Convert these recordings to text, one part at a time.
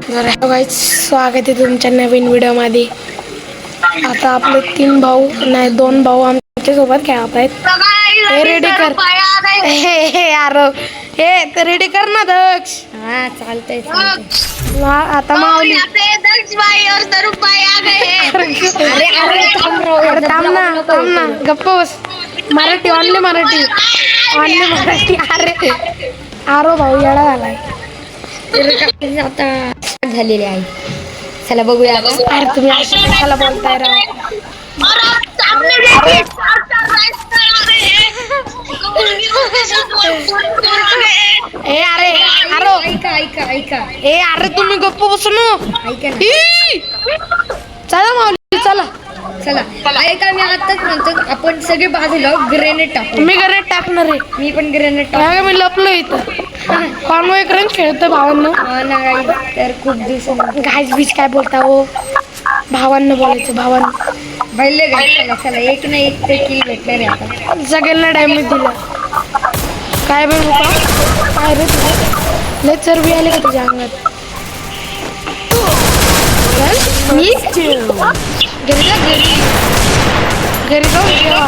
Guys स्वागत आहे तुमच्या नवीन व्हिडिओमध्ये। आता आपले 3 भाऊ नाही 2 भाऊ आमच्या सोबत खेळत आहेत। हे रेडी कर हे यार हे तर रेडी कर ना दक्ष। हां चालतंय आता माऊली दक्ष भाई और तरुण भाई आ गए हैं। अरे थांब ना गप्प बस। मराठी ऑनली मराठी अरे आरो भाऊ येडा झालाय आता झालेले आहे। चला बघूया अरे तुम्ही अशा कशाला बोलताय राव। और आप सामने देखिए 4 राइटर आ गए हैं। ए अरे आरो ऐका ए अरे तुम्ही गप्प बसू ना। ऐका ना चला माऊली चला ऐका मी आताच म्हणतो आपण सगळे बाजूला ग्रेनेड टाकू। मी गणेट टाकणार आहे। मी पण ग्रेनेड मी लपलो इथं कॉन्वॉय करून खेळतो भावांना। नाही तर खूप दिवसांनी गाईज बीच काय बोलता हो भावांना बोलायचं भावांना भरले चला एक ना एक ते किल भेटणार आहे आता। सगळ्यांना डॅमेज दिला काय बे मुका काय रे तुला लय चरबी आली का तुझ्या अंगात। मी घरी जाऊ जेवा।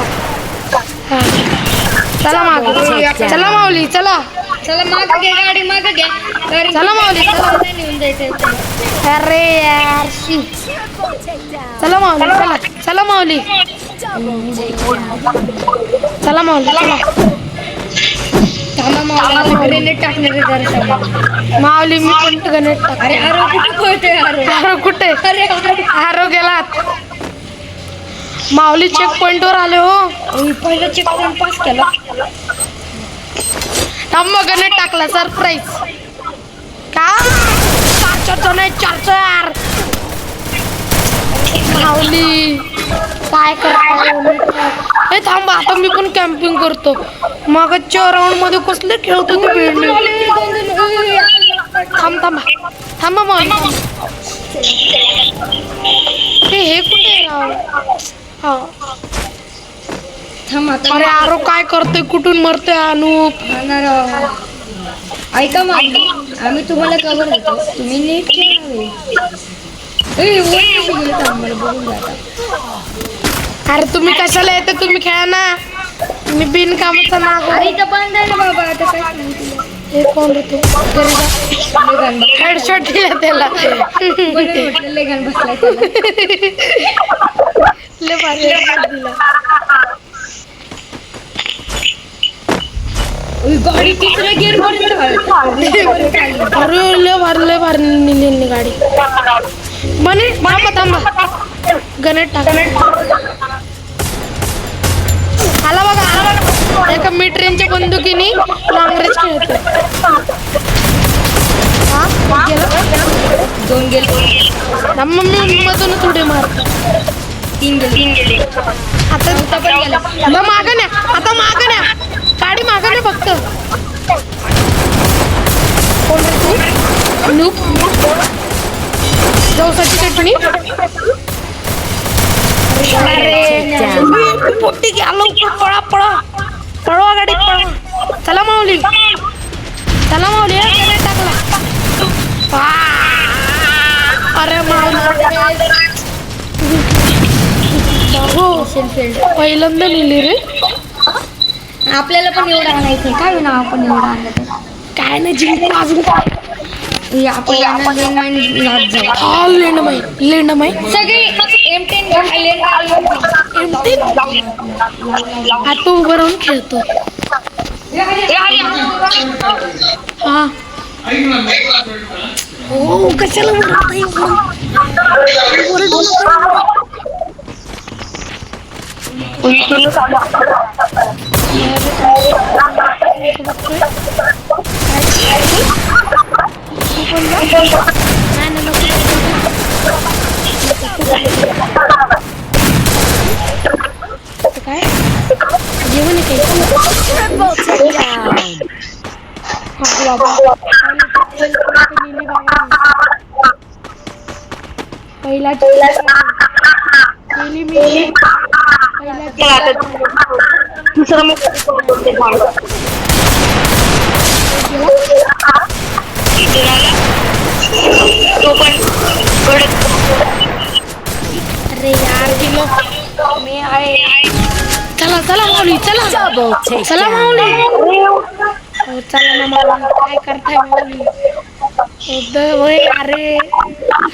चला माऊली चला माग घे गाडी माग घ्या चला माऊली चला नेऊन जायचं। अरे यार चला माऊली चला ग्रेनेड टाकणार आहे जरा माऊली मी पण गणेट टाक। अरे कुठे पळतोय आरो कुठे आरो गेलात माऊली चेक पॉइंट वर आले हो। पहिला चेक पॉइंट पास केला थांब गणेट टाकला सरप्राईज का 4 माऊली काय करता थांबा आता मी पण कॅम्पिंग करतो। मागच्या राऊंड मध्ये कसले खेळतो ते बिल्डिंग। थांबा माऊली हे कुठे राव हा अरे आरो काय करतोय कुठून मरतोय अनुप। ऐका मग आम्ही तुम्हाला कवर देतो तुम्ही नीट अरे तुम्ही कशाला येते तुम्ही खेळा ना तुम्ही बिनकामाचा नाग। इथं बंद आहे ना बाबा आता काय सांगते हे कोण रे तू हेडशॉट दिला त्याला लेगन बसलाय त्याला लय भारी हेडशॉट दिला। गाडी तिसऱ्या गिअर मध्ये अरे लय भारी निघाली गाडी बने थांबा गणेट टाक आला बघा एका मिड रेंजच्या बंदुकीने लॉंग रेंज खेळतोय। दोन गेले मम्मी मधून थोडे मार 3 गेले आता मागं न्या गाडी मागं न्या फक्त। कोण रे तू नूप जवसाची चटणी पोटी घ्या लवकर पळवा गाडीत पळवा। चला माऊली गणेट टाकला अरे माऊली पहिल्यांदा लिहिली रे। आपल्याला पण एवढं आणायचं काय ना आपण एवढं आणलं काय नाही जिंकू अजून लेंड माई सगळे M10 आता उभं राहून खेळतो। हा हो कशाला काय जेवण पहिला तो पण अरे यार गेलो. मी आहे. चला चला माऊली चला. चला माऊली. हो चला ना माऊली. काय करताय माऊली? होय अरे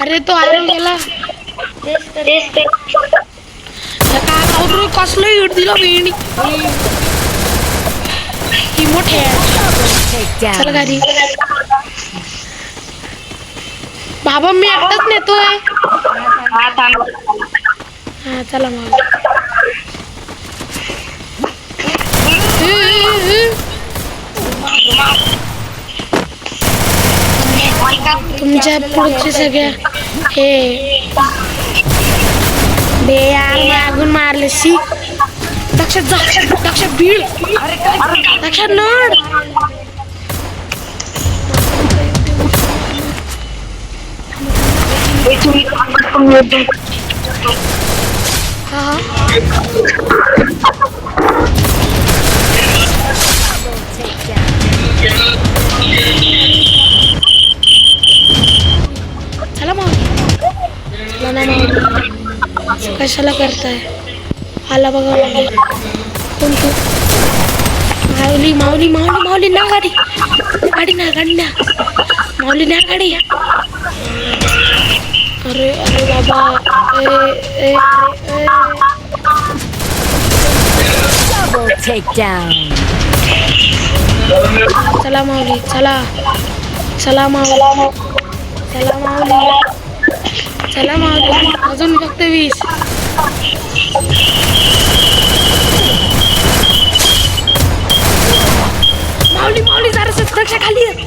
अरे तो आरो गेला. तेच ते काय लावतो कसलं हिट दिला वेणी. ही मोठे आहे. चल घरी. बाबा मी एकटाच नेतोय. हा थांब हा चला माऊली. तुमच्या पुढचे सगळ्या हे बे यार मागून मारले शी. लक्षात जा. लक्षात भीड. लक्षात नड. हा चला माऊली. चला ना माऊली. कशाला करताय? आला बघा माऊली. कोण तू? माऊली माऊली माऊली माऊली ना गाडी. गाडी ना गाडी ना. माऊली ना गाडी. अरे अरे बाबा. ए ए ए चला माऊली चला. चला माऊली. चला माऊली. चला माऊली. अजून फक्त 20. माऊली माऊली जरा रक्षा खाली आहे.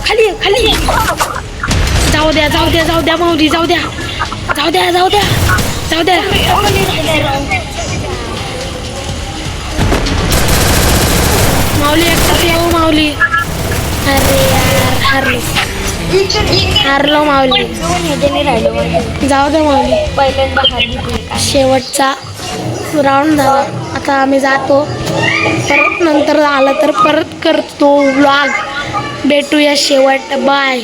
खाली आहे खाली आहे. जाऊ द्या जाऊ द्या जाऊ द्या माऊली जाऊ द्या. जाऊ द्या जाऊ द्या जाऊ द्या. माऊली एकटाच येऊ माऊली. अरे यार हारलो माऊली. जाऊ दे माऊली. पहिल्यांदा हारली. शेवटचा राऊंड झाला. आता आम्ही जातो. परत नंतर आलं तर परत करतो व्लॉग. भेटूया शेवट. बाय.